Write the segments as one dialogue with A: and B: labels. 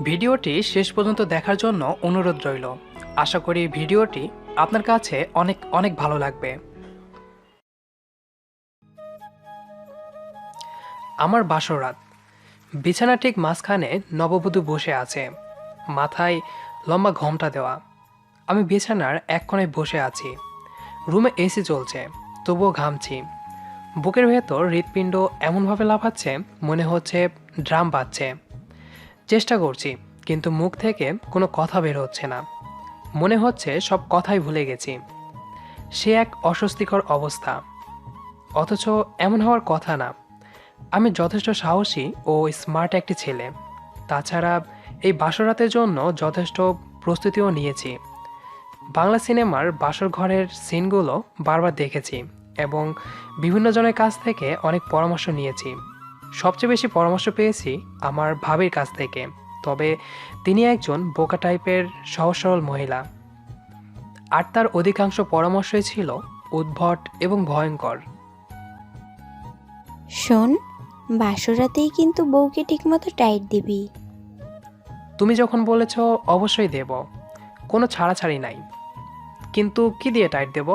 A: ভিডিওটি শেষ পর্যন্ত দেখার জন্য অনুরোধ রইল। আশা করি ভিডিওটি আপনার কাছে অনেক অনেক ভালো লাগবে। আমার বাসর রাত। বিছানা ঠিক মাঝখানে নববধূ বসে আছে, মাথায় লম্বা ঘোমটা দেওয়া। আমি বিছানার এক কোণায় বসে আছি। রুমে এসি চলছে, তবুও ঘামছি। বুকের ভেতর হৃৎপিণ্ড এমনভাবে লাফাচ্ছে মনে হচ্ছে ড্রাম বাজছে। চেষ্টা করছি, কিন্তু মুখ থেকে কোনো কথা বের হচ্ছে না। মনে হচ্ছে সব কথাই ভুলে গেছি। সে এক অস্বস্তিকর অবস্থা, অথচ এমন হওয়ার কথা না। আমি যথেষ্ট সাহসী ও স্মার্ট একটি ছেলে। তাছাড়া এই বাসরাতের জন্য যথেষ্ট প্রস্তুতিও নিয়েছি। বাংলা সিনেমার বাসর ঘরের সিনগুলো বারবার দেখেছি এবং বিভিন্ন জনের কাছ থেকে অনেক পরামর্শ নিয়েছি। সবচেয়ে বেশি পরামর্শ পেয়েছি আমার ভাবির কাছ থেকে, তবে তিনি একজন বোকা টাইপের সহজ সরল মহিলা। আর তার অধিকাংশ পরামর্শই ছিল উদ্ভট এবং ভয়ঙ্কর।
B: শোন, বাসরাতেই কিন্তু বউকে ঠিকমতো টাইট দিবি।
A: তুমি যখন বলেছ অবশ্যই দেব, কোনো ছাড়াছাড়ি নাই। কিন্তু কি দিয়ে টাইট দেব?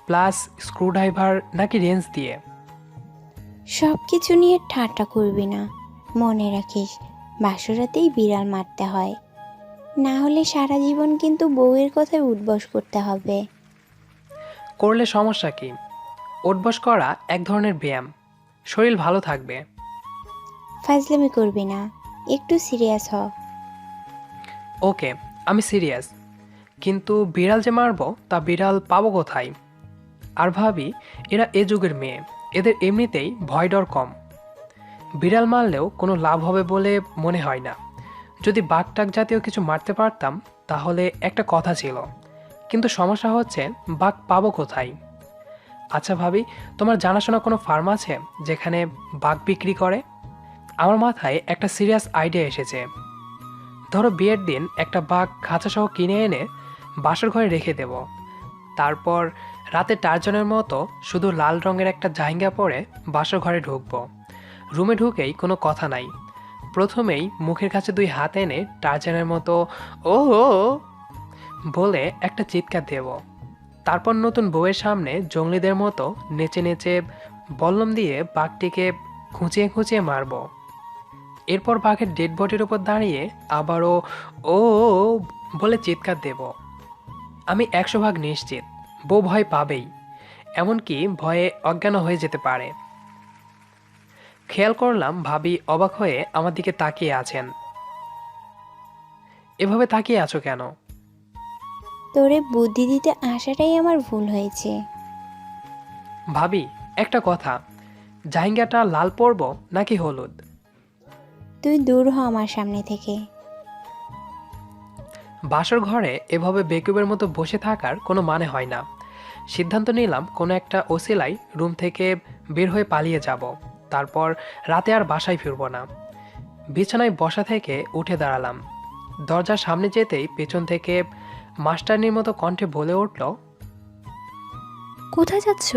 A: প্লাস স্ক্রুড্রাইভার নাকি রেঞ্জ দিয়ে?
B: সব কিছু নিয়ে ঠাট্টা করবি না। মনে রাখিস, বাসরাতেই বিড়াল মারতে হয়, না হলে সারা জীবন কিন্তু বউয়ের কথায় উঠবস করতে হবে।
A: করলে সমস্যা কি? উঠবস করা এক ধরনের ব্যায়াম, শরীর ভালো থাকবে।
B: ফাজলামি করবি না, একটু সিরিয়াস হ।
A: ওকে, আমি সিরিয়াস। কিন্তু বিড়াল যে মারবো তা বিড়াল পাবো কোথায়? আর ভাবি, এরা এ যুগের মেয়ে, এদের এমনিতেই ভয় ডর কম। বিড়াল মারলেও কোনো লাভ হবে বলে মনে হয় না। যদি বাঘটাক জাতীয় কিছু মারতে পারতাম তাহলে একটা কথা ছিল, কিন্তু সমস্যা হচ্ছে বাঘ পাবো কোথায়? আচ্ছা ভাবি, তোমার জানাশোনা কোনো ফার্ম আছে যেখানে বাঘ বিক্রি করে? আমার মাথায় একটা সিরিয়াস আইডিয়া এসেছে। ধরো বিয়ের দিন একটা বাঘ খাঁচাসহ কিনে এনে বাসর ঘরে রেখে দেব। তারপর রাতে টারজনের মতো শুধু লাল রঙের একটা জাহিঙ্গা পরে বাসর ঘরে ঢুকবো। রুমে ঢুকেই কোনো কথা নাই, প্রথমেই মুখের কাছে দুই হাত এনে টারজানের মতো ও ও ও বলে একটা চিৎকার দেব। তারপর নতুন বউয়ের সামনে জঙ্গলিদের মতো নেচে নেচে বল্লম দিয়ে বাঘটিকে খুঁচিয়ে খুঁচিয়ে মারব। এরপর বাঘের ডেড বডির উপর দাঁড়িয়ে আবারও ও ও ও বলে চিৎকার দেব। আমি 100 ভাগ নিশ্চিত বউ ভয় পাবেই, এমনকি ভয়ে অজ্ঞান হয়ে যেতে পারে। খেয়াল করলাম ভাবি অবাক হয়ে আমার দিকে তাকিয়ে আছেন। এভাবে তাকিয়ে আছো কেন?
B: তোরে বুদ্ধি দিতে আসাটাই আমার ভুল হয়েছে।
A: ভাবি, একটা কথা, জাহিঙ্গাটা লাল পরব নাকি হলুদ?
B: তুই দূর হ আমার সামনে থেকে।
A: বাসর ঘরে এভাবে বেকুবের মতো বসে থাকার কোনো মানে হয় না। সিদ্ধান্ত নিলাম কোনো একটা ওসিলাই রুম থেকে বের হয়ে পালিয়ে যাব। তারপর রাতে আর বাসায় ফিরব না। বিছানায় বসা থেকে উঠে দাঁড়ালাম। দরজার সামনে যেতেই পেছন থেকে মাস্টারনির মতো কণ্ঠে বলে উঠল,
C: কোথায় যাচ্ছ?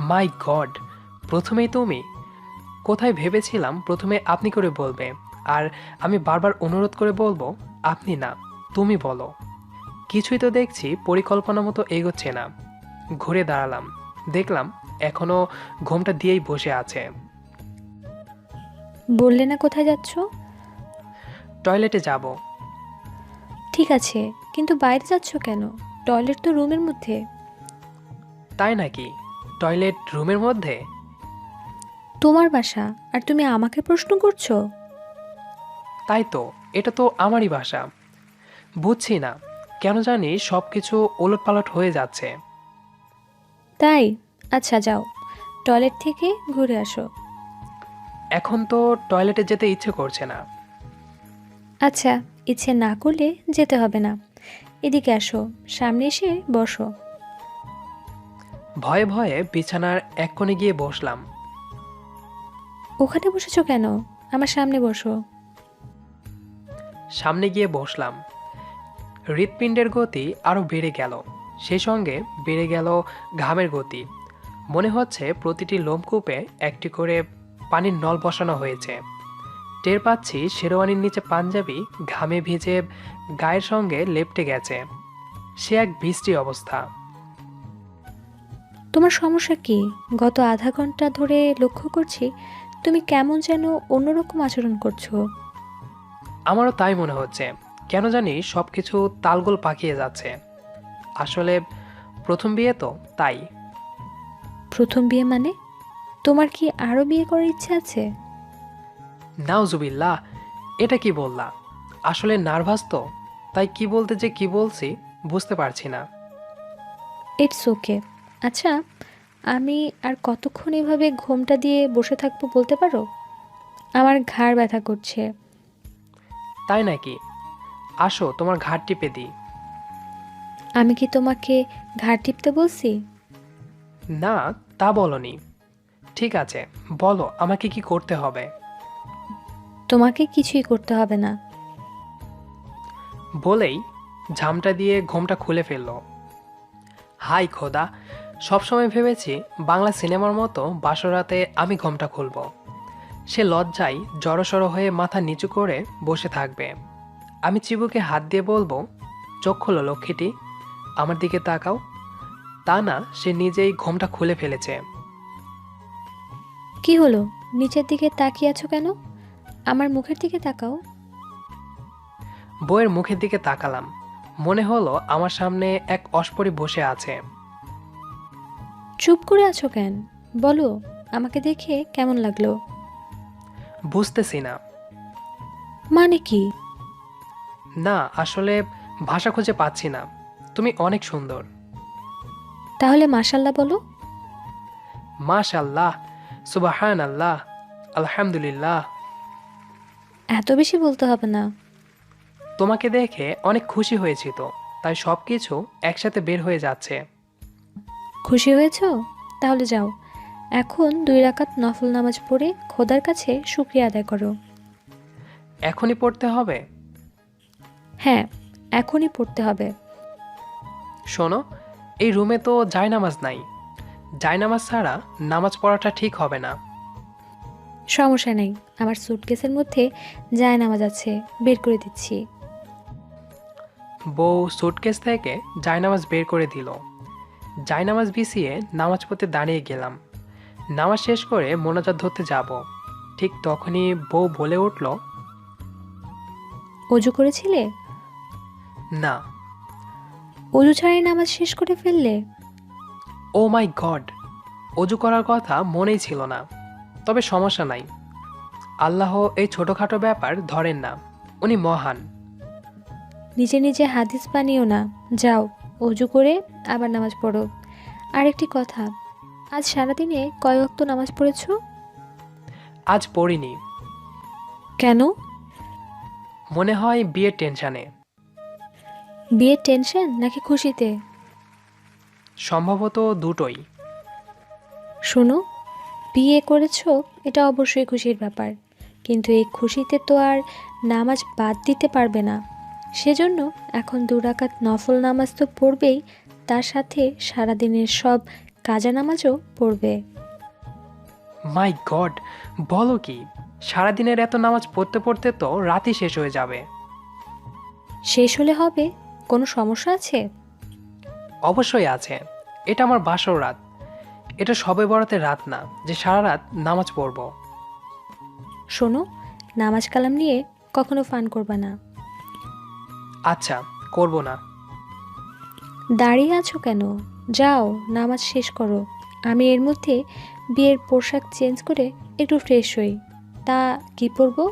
A: মাই গড, প্রথমেই তুমি! কোথায় ভেবেছিলাম প্রথমে আপনি করে বলবে, আর আমি বারবার অনুরোধ করে বলবো আপনি না, তুমি বলো। কিছুই তো দেখছি পরিকল্পনা মতো এগোচ্ছে না। ঘুরে দাঁড়ালাম, দেখলাম এখনো ঘোমটা দিয়েই বসে আছে।
C: বললে না কোথায় যাচ্ছ?
A: টয়লেটে যাব।
C: ঠিক আছে, কিন্তু বাইরে যাচ্ছ কেন? টয়লেট তো রুমের মধ্যে।
A: তাই নাকি? টয়লেট রুমের মধ্যে?
C: তোমার বাসা, আর তুমি আমাকে প্রশ্ন করছো?
A: তাই তো, এটা তো আমারই বাসা। বুঝছি না কেন জানি সব কিছু ওলটপালট হয়ে যাচ্ছে।
C: তাই? আচ্ছা যাও, টয়লেট থেকে ঘুরে আসো।
A: এখন তো টয়লেটে যেতে ইচ্ছে করছে না।
C: আচ্ছা, ইচ্ছে না করলে যেতে হবে না। এদিকে আসো, সামনে এসে বসো।
A: ভয়ে ভয়ে বিছানার এক কোণে গিয়ে বসলাম।
C: ওখানে বসেছো কেন? আমার সামনে বসো।
A: সামনে গিয়ে বসলাম। হৃৎপিণ্ডের গতি আরও বেড়ে গেল, সেই সঙ্গে বেড়ে গেল ঘামের গতি। মনে হচ্ছে প্রতিটি লোমকূপে একটি করে পানির নল বসানো হয়েছে। টের পাচ্ছি শেরওয়ানির নিচে পাঞ্জাবি ঘামে ভিজে গায়ের সঙ্গে লেপ্টে গেছে। সে এক বৃষ্টি অবস্থা।
C: তোমার সমস্যা কি? গত আধা ঘন্টা ধরে লক্ষ্য করছি তুমি কেমন যেন অন্যরকম আচরণ করছো।
A: আমারও তাই মনে হচ্ছে। কেন জানি সব কিছু তালগোল পাকিয়ে যাচ্ছে। আসলে প্রথম বিয়ে তো, তাই।
C: প্রথম বিয়ে মানে? তোমার কি আরও বিয়ে করার ইচ্ছে আছে?
A: নাউজুবিল্লাহ, এটা কি বললা? আসলে নার্ভাস তো, তাই কি বলতে যে কি বলছি বুঝতে পারছি না।
C: It's okay. আচ্ছা, আমি আর কতক্ষণ এভাবে ঘোমটা দিয়ে বসে থাকবো বলতে পারো? আমার ঘাড় ব্যথা করছে।
A: তাই নাকি? আসো তোমার ঘাড় টিপে দিই।
C: আমি কি তোমাকে ঘাড় টিপতে বলছি?
A: না, তা বলনি। ঠিক আছে, বলো আমাকে কি করতে হবে।
C: তোমাকে কিছুই করতে হবে না।
A: বলেই ঝামটা দিয়ে ঘোমটা খুলে ফেললো। হাই খোদা, সবসময় ভেবেছি বাংলা সিনেমার মতো বাসরাতে আমি ঘোমটা খুলব। সে লজ্জায় জড়সড় হয়ে মাথা নিচু করে বসে থাকবে। আমি চিবুকে হাত দিয়ে বলবো, চোখ খোলো লক্ষ্মীটি, আমার দিকে তাকাও। তা না, সে নিজেই ঘোমটা খুলে ফেলেছে।
C: কি হলো? নিচের দিকে তাকিয়ে আছো কেন? আমার মুখের দিকে তাকাও।
A: বউয়ের মুখের দিকে তাকালাম। মনে হলো আমার সামনে এক অস্পরি বসে আছে।
C: চুপ করে আছো কেন? বলো, আমাকে দেখে কেমন লাগলো?
A: বুঝতেছি না।
C: মানে কি?
A: না, আসলে ভাষা খুঁজে পাচ্ছি না। তুমি অনেক সুন্দর।
C: তাহলে মাশাল্লাহ বলো।
A: মাশাআল্লাহ, সুবহান আল্লাহ, আলহামদুলিল্লাহ।
C: এত বেশি বলতে হবে না।
A: তোমাকে দেখে অনেক খুশি হয়েছি তো, তাই সব কিছু একসাথে বের হয়ে যাচ্ছে।
C: খুশি হয়েছো? তাহলে যাও, এখন 2 রাকাত নফল নামাজ পড়ে খোদার কাছে শুকরিয়া আদায় করো।
A: এখনই পড়তে হবে?
C: হ্যাঁ, এখনই পড়তে হবে।
A: শোনো, এই রুমে তো জায়নামাজ নাই। জায়নামাজ ছাড়া নামাজ পড়াটা ঠিক হবে না।
C: সমস্যা নেই, আমার সুটকেসের মধ্যে জায়নামাজ আছে, বের করে দিচ্ছি।
A: বউ সুটকেস থেকে জায়নামাজ বের করে দিল। জায়নামাজ বিছিয়ে নামাজ পড়তে দাঁড়িয়ে গেলাম। নামাজ শেষ করে মোনাজাত ধরতে যাব। ঠিক তখনই বউ বলে উঠল,
C: অজু করেছিলে?
A: না।
C: অজু ছাড়াই নামাজ শেষ করে ফেললে?
A: ও মাই গড, অজু করার কথা মনেই ছিল না। তবে সমস্যা নাই, আল্লাহ এই ছোটোখাটো ব্যাপার ধরেন না, উনি মহান।
C: নিজে নিজে হাদিস বানিও না। যাও, অজু করে আবার নামাজ পড়ো। আর একটি কথা, আজ সারাদিনে কয় ওয়াক্ত নামাজ পড়েছো?
A: আজ পড়িনি।
C: কেন?
A: মনে হয় বিয়ের টেনশানে।
C: বিয়ের টেনশন নাকি খুশিতে?
A: সম্ভবত দুটোই।
C: শোনো, বিয়ে করেছো এটা অবশ্যই খুশির ব্যাপার, কিন্তু এই খুশিতে তো আর নামাজ বাদ দিতে পারবে না। সেজন্য এখন 2 রাকাত নফল নামাজ তো পড়বেই, তার সাথে সারাদিনের সব কাজা নামাজও পড়বে।
A: মাই গড, বলো কি? সারাদিনের এত নামাজ পড়তে পড়তে তো রাতই শেষ হয়ে যাবে।
C: শেষ হলে হবে, কোনো সমস্যা আছে?
A: অবশ্যই আছে। এটা আমার বাসর রাত। এটা সবে বরাতের রাত না যে সারা রাত নামাজ পড়ব।
C: শোনো, নামাজ কালাম নিয়ে কখনো ফান করবা না।
A: আচ্ছা, করব না।
C: দাঁড়িয়ে আছো কেন? যাও, নামাজ শেষ করো। আমি এর মধ্যে বিয়ের পোশাক চেঞ্জ করে একটু ফ্রেশ হই। তা কি পরবো?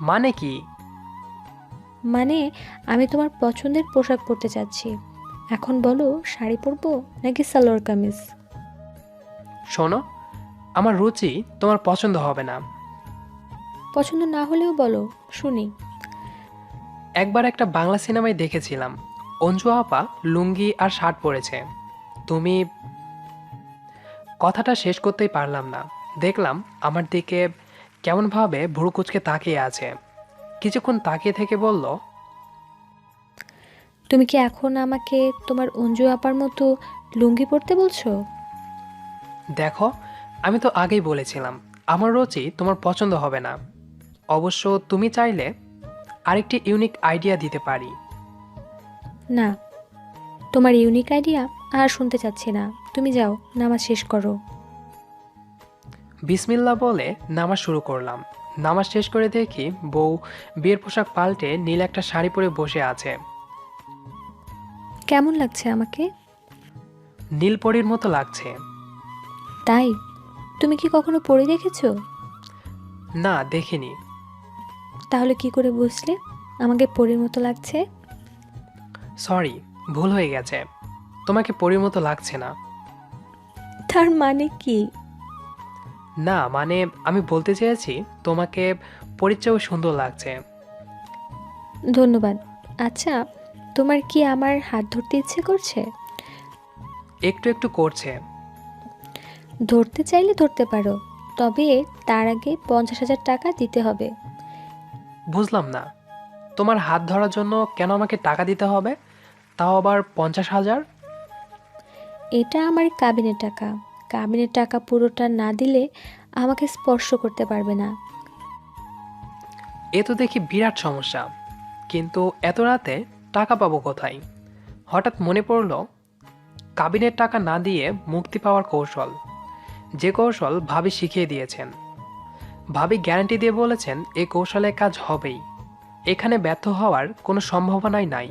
A: মানে কি?
C: মানে আমি তোমার পছন্দের পোশাক পরতে চাচ্ছি। এখন বলো, শাড়ি পরবো নাকি সালোয়ার কামিজ?
A: শোনো, আমার রুচি তোমার পছন্দ হবে না।
C: পছন্দ না হলেও বলো, শুনি।
A: একবার একটা বাংলা সিনেমায় দেখেছিলাম, অঞ্জু আপা লুঙ্গি আর শার্ট পরেছে। তুমি... কথাটা শেষ করতেই পারলাম না। দেখলাম আমার দিকে কেমনভাবে ভুরু কুঁচকে তাকিয়ে আছে। কিছুক্ষণ তাকিয়ে থেকে বলল,
C: তুমি কি এখন আমাকে তোমার অঞ্জু আপার মতো লুঙ্গি পরতে বলছো?
A: দেখো, আমি তো আগেই বলেছিলাম আমার রুচি তোমার পছন্দ হবে না। অবশ্য তুমি চাইলে আরেকটি ইউনিক আইডিয়া দিতে পারি।
C: না, তোমার ইউনিক আইডিয়া আর শুনতে চাচ্ছি না। তুমি যাও, নামাজ শেষ করো।
A: বিসমিল্লাহ বলে নামাজ শুরু করলাম। নামাজ শেষ করে দেখি বউ বিয়ের পোশাক পাল্টে নীল একটা শাড়ি পরে বসে আছে।
C: কেমন লাগছে আমাকে?
A: নীলপরীর মতো লাগছে।
C: তাই? তুমি কি কখনো পড়ে দেখেছো?
A: না, দেখিনি।
C: তাহলে কি করে বুঝলে আমাকে পরীর মতো লাগছে?
A: সরি, ভুল হয়ে গেছে। তোমাকে পরীর মতো লাগছে না।
C: তার মানে কি?
A: না মানে, আমি বলতে চেয়েছি তোমাকে পরীর চেয়েও সুন্দর লাগছে।
C: ধন্যবাদ। আচ্ছা, তোমার কি আমার হাত ধরতে ইচ্ছে করছে?
A: একটু একটু করছে।
C: ধরতে চাইলে ধরতে পারো, তবে তার আগে 50,000 টাকা দিতে হবে।
A: বুঝলাম না, তোমার হাত ধরার জন্য কেন আমাকে টাকা দিতে হবে, তাও আবার 50,000?
C: এটা আমার কাবিনের টাকা। কাবিনের টাকা পুরোটা না দিলে আমাকে স্পর্শ করতে পারবে না।
A: এ তো দেখি বিরাট সমস্যা। কিন্তু এত রাতে টাকা পাবো কোথায়? হঠাৎ মনে পড়ল কাবিনের টাকা না দিয়ে মুক্তি পাওয়ার কৌশল, যে কৌশল ভাবি শিখিয়ে দিয়েছেন। ভাবি গ্যারান্টি দিয়ে বলেছেন এই কৌশলে কাজ হবেই, এখানে ব্যর্থ হওয়ার কোনো সম্ভাবনাই নাই।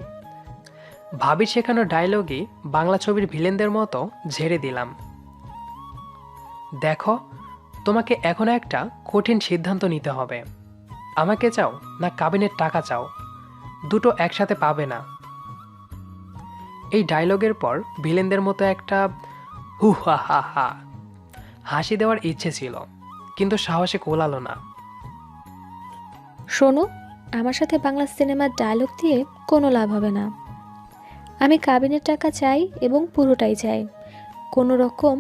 A: ভাবির শেখানো ডায়লগই বাংলা ছবির ভিলেনদের মতো ঝেড়ে দিলাম। দেখো, তোমাকে এখন একটা কঠিন সিদ্ধান্ত নিতে হবে। আমাকে চাও না কাবিনের টাকা চাও, দুটো একসাথে পাবে না। এই ডায়লগের পর ভিলেনদের মতো একটা হু হা হা হা হাসি দেওয়ার ইচ্ছে ছিল, কিন্তু সাহসে কোলালো না।
C: শোনো, আমার সাথে বাংলা সিনেমার ডায়লগ দিয়ে কোনো লাভ হবে না। আমি কাবিনের টাকা চাই এবং পুরোটাই চাই। কোনো রকম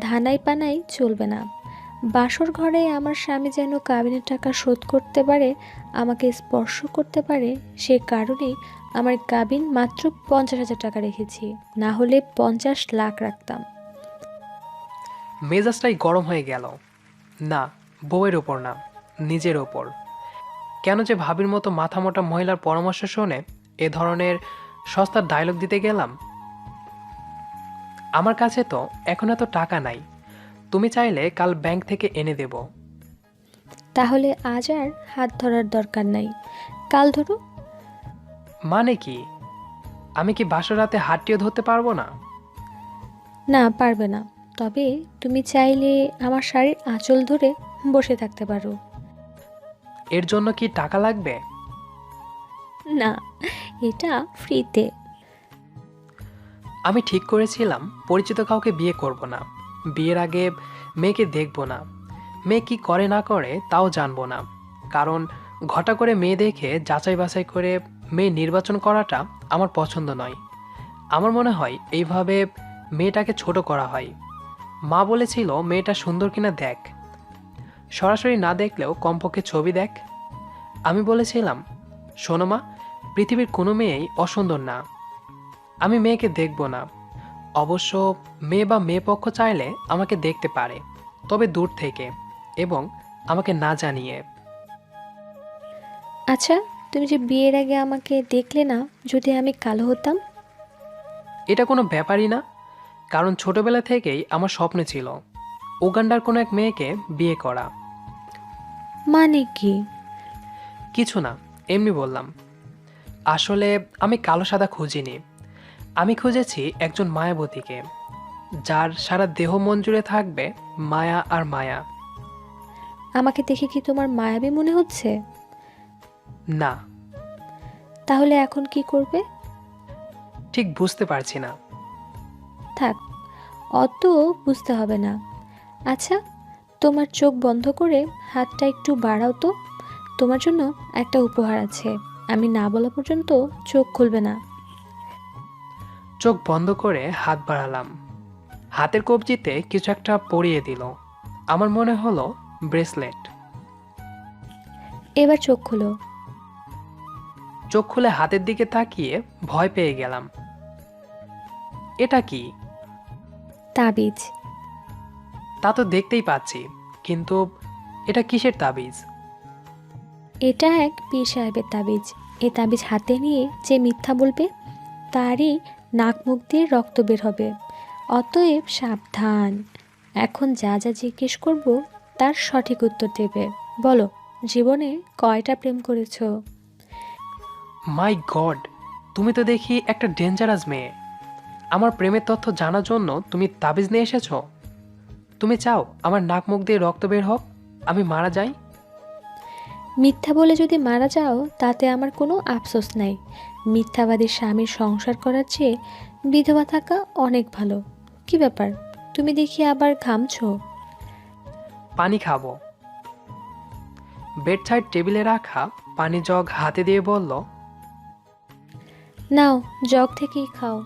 C: ধানাই পানাই চলবে না। বাসর ঘরে আমার স্বামী যেন কাবিনের টাকা শোধ করতে পারে, আমাকে স্পর্শ করতে পারে। সে কারণেই আমার কাবিন মাত্র 50,000 টাকা রেখেছি, না হলে 50 লাখ রাখতাম।
A: মেজাজটাই গরম হয়ে গেল। না, বউয়ের ওপর না, নিজের ওপর। কেন যে ভাবির মতো মাথামোটা মহিলার পরামর্শ শুনে এ ধরনের সস্তার ডায়লগ দিতে গেলাম। আমার কাছে তো এখন এত টাকা নাই, তুমি চাইলে কাল ব্যাংক থেকে এনে দেব।
C: তাহলে আজ আর হাত ধরার দরকার নাই, কাল ধরো।
A: মানে কি? আমি কি বাসর রাতে হাতটিও ধরতে পারবো না?
C: না, পারবে না। তবে তুমি চাইলে আমার শাড়ির আঁচল ধরে বসে থাকতে পারো।
A: এর জন্য কি টাকা লাগবে?
C: না, এটা ফ্রিতে।
A: আমি ঠিক করেছিলাম পরিচিত কাউকে বিয়ে করব না। বিয়ের আগে মেয়েকে দেখব না, মেয়ে কি করে না করে তাও জানবো না। কারণ ঘটা করে মেয়ে দেখে যাচাই বাছাই করে মেয়ে নির্বাচন করাটা আমার পছন্দ নয়। আমার মনে হয় এইভাবে মেয়েটাকে ছোট করা হয়। মা বলেছিল মেয়েটা সুন্দর কিনা দেখ, সরাসরি না দেখলেও কমপক্ষে ছবি দেখ। আমি বলেছিলাম, শোনো মা, পৃথিবীর কোনো মেয়েই অসুন্দর না, আমি মেয়েকে দেখব না। অবশ্য মেয়ে বা মেয়ে পক্ষ চাইলে আমাকে দেখতে পারে, তবে দূর থেকে এবং আমাকে না জানিয়ে।
C: আচ্ছা, তুমি যে বিয়ের আগে আমাকে দেখলে না, যদি আমি কালো হতাম?
A: এটা কোনো ব্যাপারই না, কারণ ছোটবেলা থেকেই আমার স্বপ্ন ছিল উগান্ডার কোনো এক মেয়েকে বিয়ে করা।
C: মানে কি?
A: কিছু না, এমনি বললাম। আসলে আমি কালো সাদা খুঁজিনি, আমি খুঁজেছি একজন মায়াবতীকে, যার সারা দেহ মন জুড়ে থাকবে মায়া আর মায়া।
C: আমাকে দেখে কি তোমার মায়াবী মনে হচ্ছে?
A: না,
C: তাহলে এখন কি করবে?
A: ঠিক বুঝতে পারছি না।
C: থাক, অত বুঝতে হবে না। আচ্ছা, তোমার চোখ বন্ধ করে হাতটা একটু বাড়াও তো। তোমার জন্য একটা উপহার আছে, আমি না বলা পর্যন্ত চোখ খুলবে না।
A: চোখ বন্ধ করে হাত বাড়ালাম। হাতের কবজিতে কিছু একটা পরিয়ে দিল। আমার মনে হলো ব্রেসলেট।
C: এবার চোখ খুলো।
A: চোখ খুলে হাতের দিকে তাকিয়ে ভয় পেয়ে গেলাম। এটা কি?
C: তাবিজ।
A: তা তো দেখতেই পাচ্ছি, কিন্তু এটা কিসের তাবিজ?
C: এটা এক পীর সাহেবের তাবিজ। এ তাবিজ হাতে নিয়ে যে মিথ্যা বলবে তারই নাক মুখ দিয়ে রক্ত বের হবে। অতএব সাবধান। এখন যা যা জিজ্ঞেস করব তার সঠিক উত্তর দেবে। বলো, জীবনে কয়টা প্রেম করেছো?
A: মাই গড, তুমি তো দেখি একটা ডেঞ্জারাস মেয়ে। আমার প্রেমের তথ্য জানার জন্য তুমি তাবিজ নিয়ে এসেছো? তুমি চাও আমার নাক মুখ দিয়ে রক্ত বের হোক, আমি মারা যাই?
C: মিথ্যা বলে যদি মারা যাও তাতে আমার কোনো আফসোস নাই। মিথ্যাবাদী স্বামীর সংসার করার চেয়ে বিধবা থাকা অনেক ভালো। কি ব্যাপার, তুমি দেখি আবার ঘামছো?
A: পানি খাবো। বেড সাইড টেবিলে রাখা পানি জগ হাতে দিয়ে বলল,
C: নাও, জগ থেকেই খাও।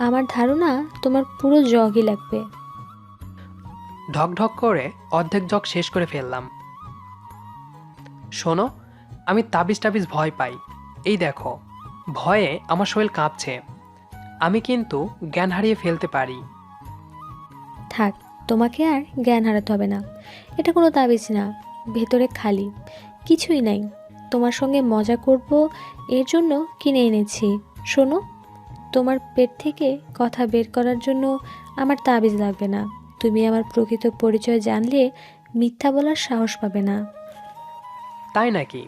C: আমার ধারণা তোমার পুরো জগই লাগবে।
A: ঢক ঢক করে অর্ধেক জগ শেষ করে ফেললাম। শোনো, আমি তাবিজ টাবিজ ভয় পাই। এই দেখো, ভয়ে আমার শরীর কাঁপছে। আমি কিন্তু জ্ঞান হারিয়ে ফেলতে পারি।
C: থাক, তোমাকে আর জ্ঞান হারাতে হবে না। এটা কোনো তাবিজ না, ভেতরে খালি, কিছুই নাই। তোমার সঙ্গে মজা করব এর জন্য কিনে এনেছি। শোনো, তোমার পেট থেকে কথা বের করার জন্য আমার তাবিজ লাগবে না। তুমি আমার প্রকৃত পরিচয় জানলে মিথ্যা বলার সাহস পাবে না।
A: তাই নাকি?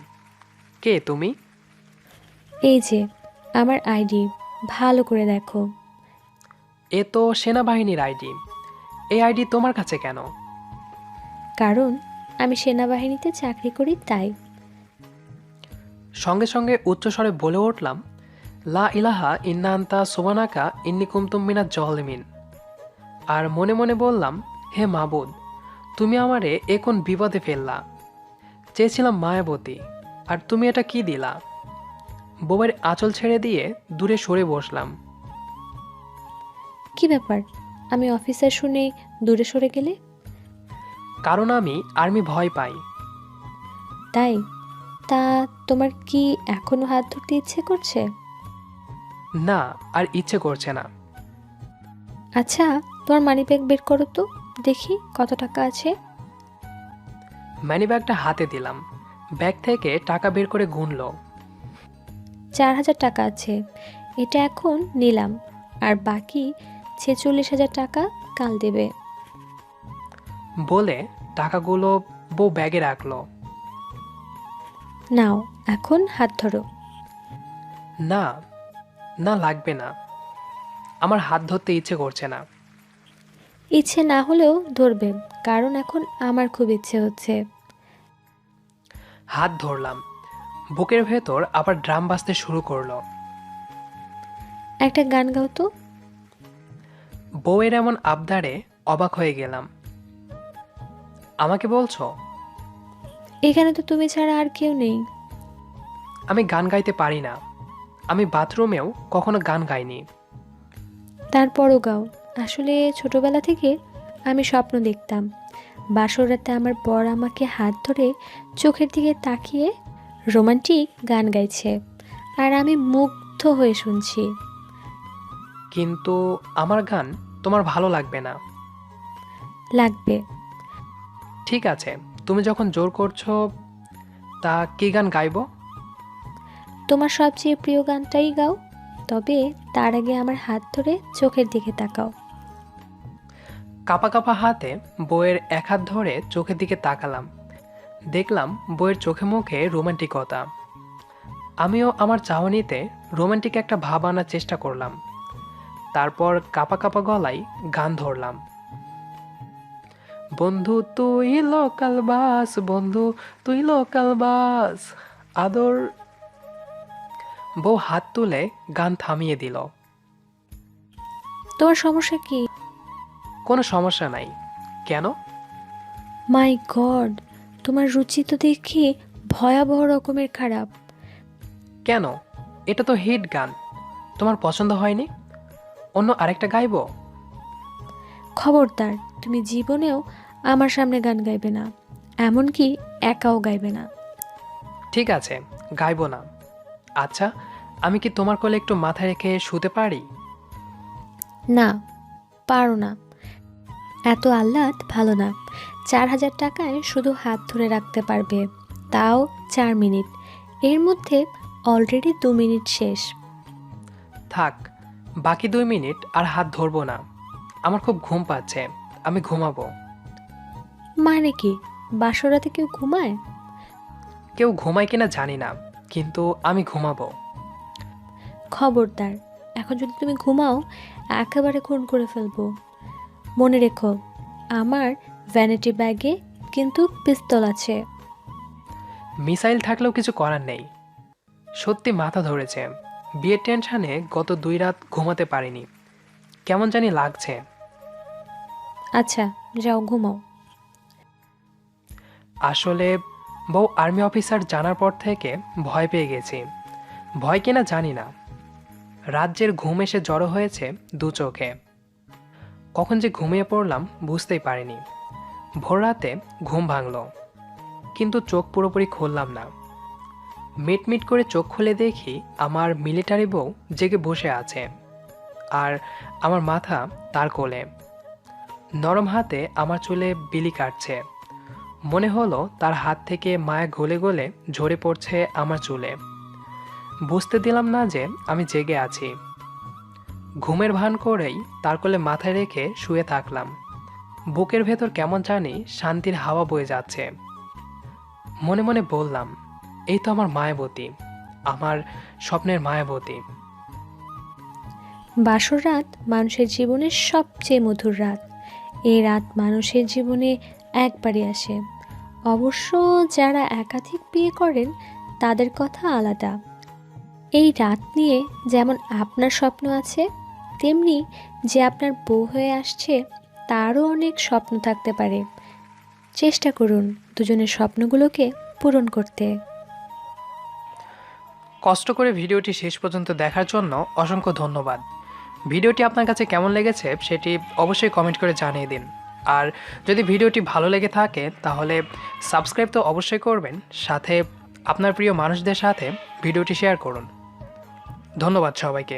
A: কে তুমি?
C: এই যে আমার আইডি, ভালো করে দেখো।
A: এ তো সেনাবাহিনীর আইডি। এই আইডি তোমার কাছে কেন?
C: কারণ আমি সেনাবাহিনীতে চাকরি করি তাই।
A: সঙ্গে সঙ্গে উচ্চস্বরে বলে উঠলাম, লা ইলাহা ইন্না আনতা সুবহানাকা ইন্নী কুনতু মিনাজ জালিমিন। আর মনে মনে বললাম, হে মাবুদ, তুমি আমারে এ কোন বিপদে ফেললা। চেয়েছিলাম মায়াবতী, আর তুমি এটা কি দিলা? বউয়ের আঁচল ছেড়ে দিয়ে দূরে সরে বসলাম।
C: কি ব্যাপার, আমি অফিসার শুনে দূরে সরে গেলে?
A: কারণ আমি আর্মি ভয় পাই।
C: তাই? তা তোমার কি এখনো হাত ধরতে ইচ্ছে করছে?
A: না, আর ইচ্ছে করছে না।
C: আচ্ছা, তোমার মানিব্যাগ বের করো তো, দেখি কত টাকা আছে।
A: মানি ব্যাগটা হাতে দিলাম। ব্যাগ থেকে টাকা বের করে গুনল।
C: 4,000 টাকা আছে, এটা এখন নিলাম। আর বাকি 46,000 টাকা কাল দেবে।
A: বলে টাকাগুলো বউ ব্যাগে রাখলো।
C: নাও, এখন হাত ধরো।
A: না, না লাগবে না। আমার হাত ধরতে ইচ্ছে করছে না।
C: ইচ্ছে না হলেও ধরবে, কারণ এখন আমার খুব ইচ্ছে হচ্ছে।
A: হাত ধরলাম। বুকের ভেতর আবার ড্রাম বাজতে শুরু করলো।
C: একটা গান গাও তো।
A: বউয়ের এমন আবদারে অবাক হয়ে গেলাম। আমাকে বলছো?
C: এখানে তো তুমি ছাড়া আর কেউ নেই।
A: আমি গান গাইতে পারি না। আমি বাথরুমেও কখনো গান গাইনি।
C: তারপরও গাও। আসলে ছোটবেলা থেকে আমি স্বপ্ন দেখতাম বাসর রাতে আমার বর আমাকে হাত ধরে চোখের দিকে তাকিয়ে রোমান্টিক গান গাইছে, আর আমি মুগ্ধ হয়ে শুনছি।
A: কিন্তু আমার গান তোমার ভালো লাগবে না।
C: লাগবে।
A: ঠিক আছে, তুমি যখন জোর করছো, তা কি গান গাইবো?
C: তোমার সবচেয়ে প্রিয় গানটাই গাও, তবে তার আগে আমার হাত ধরে চোখের দিকে তাকাও।
A: কাপা কাপা হাতে বউয়ের এক হাত ধরে চোখের দিকে তাকালাম। দেখলাম বউয়ের চোখে মুখে রোমান্টিকতা। আমিও আমার চাহনিতে রোমান্টিক একটা ভাব আনার চেষ্টা করলাম। তারপর কাপা কাপা গলায় গান ধরলাম। বন্ধু তুই লোকাল বাস, বন্ধু তুই লোকাল বাস, আদর। বউ হাত তুলে গান থামিয়ে দিল।
C: তোমার সমস্যা কি?
A: কোনো সমস্যা নাই। কেন?
C: মাই গড, তোমার রুচি তো দেখি ভয়াবহ রকমের খারাপ।
A: কেন? এটা তো হিট গান। তোমার পছন্দ হয়নি? অন্য আরেকটা গাইবো?
C: খবরদার, তুমি জীবনেও আমার সামনে গান গাইবে না, এমনকি একাও গাইবে না।
A: ঠিক আছে, গাইবো না। আচ্ছা, আমি কি তোমার কোলে একটু মাথা রেখে শুতে পারি?
C: না, পারো না। এত আহ্লাদ ভালো না। 4,000 টাকায় শুধু হাত ধরে রাখতে পারবে, তাও 4 মিনিট। এর মধ্যে অলরেডি 2 মিনিট শেষ।
A: থাক, বাকি 2 মিনিট আর হাত ধরবো না। আমার খুব ঘুম পাচ্ছে, আমি ঘুমাবো।
C: মানে কি, বাসরাতে কেউ ঘুমায়?
A: কেউ ঘুমায় কিনা জানি না, কিন্তু আমি ঘুমাবো।
C: খবরদার, এখন যদি তুমি ঘুমাও একেবারে খুন করে ফেলবো। মনে রেখো, আমার ভ্যানিটি ব্যাগে কিন্তু পিস্তল আছে।
A: মিসাইল থাকলেও কিছু করার নেই। সত্যি মাথা ধরেছে, বিয়ের টেনশনে গত 2 রাত ঘুমাতে পারিনি। কেমন জানি লাগছে।
C: আচ্ছা, যাও ঘুমাও।
A: আসলে বউ আর্মি অফিসার জানার পর থেকে ভয় পেয়ে গেছি। ভয় কিনা জানি না, রাজ্যের ঘুম এসে জড়ো হয়েছে 2 চোখে। কখন যে ঘুমিয়ে পড়লাম বুঝতেই পারিনি। ভোর রাতে ঘুম ভাঙল, কিন্তু চোখ পুরোপুরি খুললাম না। মিটমিট করে চোখ খুলে দেখি আমার মিলিটারি বউ জেগে বসে আছে, আর আমার মাথা তার কোলে। নরম হাতে আমার চুলে বিলি কাটছে। মনে হলো তার হাত থেকে মায়া গলে গলে ঝরে পড়ছে আমার চুলে। বুঝতে দিলাম না যে আমি জেগে আছি। ঘুমের ভান করেই তার কোলে মাথায় রেখে শুয়ে থাকলাম। বুকের ভেতর কেমন জানি শান্তির হাওয়া বয়ে যাচ্ছে। মনে মনে বললাম, এই তো আমার মায়াবতী, আমার স্বপ্নের মায়াবতী।
C: বাসর রাত মানুষের জীবনের সবচেয়ে মধুর রাত। এই রাত মানুষের জীবনে একবারই আসে। অবশ্য যারা একাধিক বিয়ে করেন তাদের কথা আলাদা। এই রাত নিয়ে যেমন আপনার স্বপ্ন আছে, তেমনি যে আপনার বউ হয়ে আসছে তারও অনেক স্বপ্ন থাকতে পারে। চেষ্টা করুন দুজনের স্বপ্নগুলোকে পূরণ করতে।
A: কষ্ট করে ভিডিওটি শেষ পর্যন্ত দেখার জন্য অসংখ্য ধন্যবাদ। ভিডিওটি আপনার কাছে কেমন লেগেছে সেটি অবশ্যই কমেন্ট করে জানিয়ে দিন। আর যদি ভিডিওটি ভালো লেগে থাকে তাহলে সাবস্ক্রাইব তো অবশ্যই করবেন, সাথে আপনার প্রিয় মানুষদের সাথে ভিডিওটি শেয়ার করুন। ধন্যবাদ সবাইকে।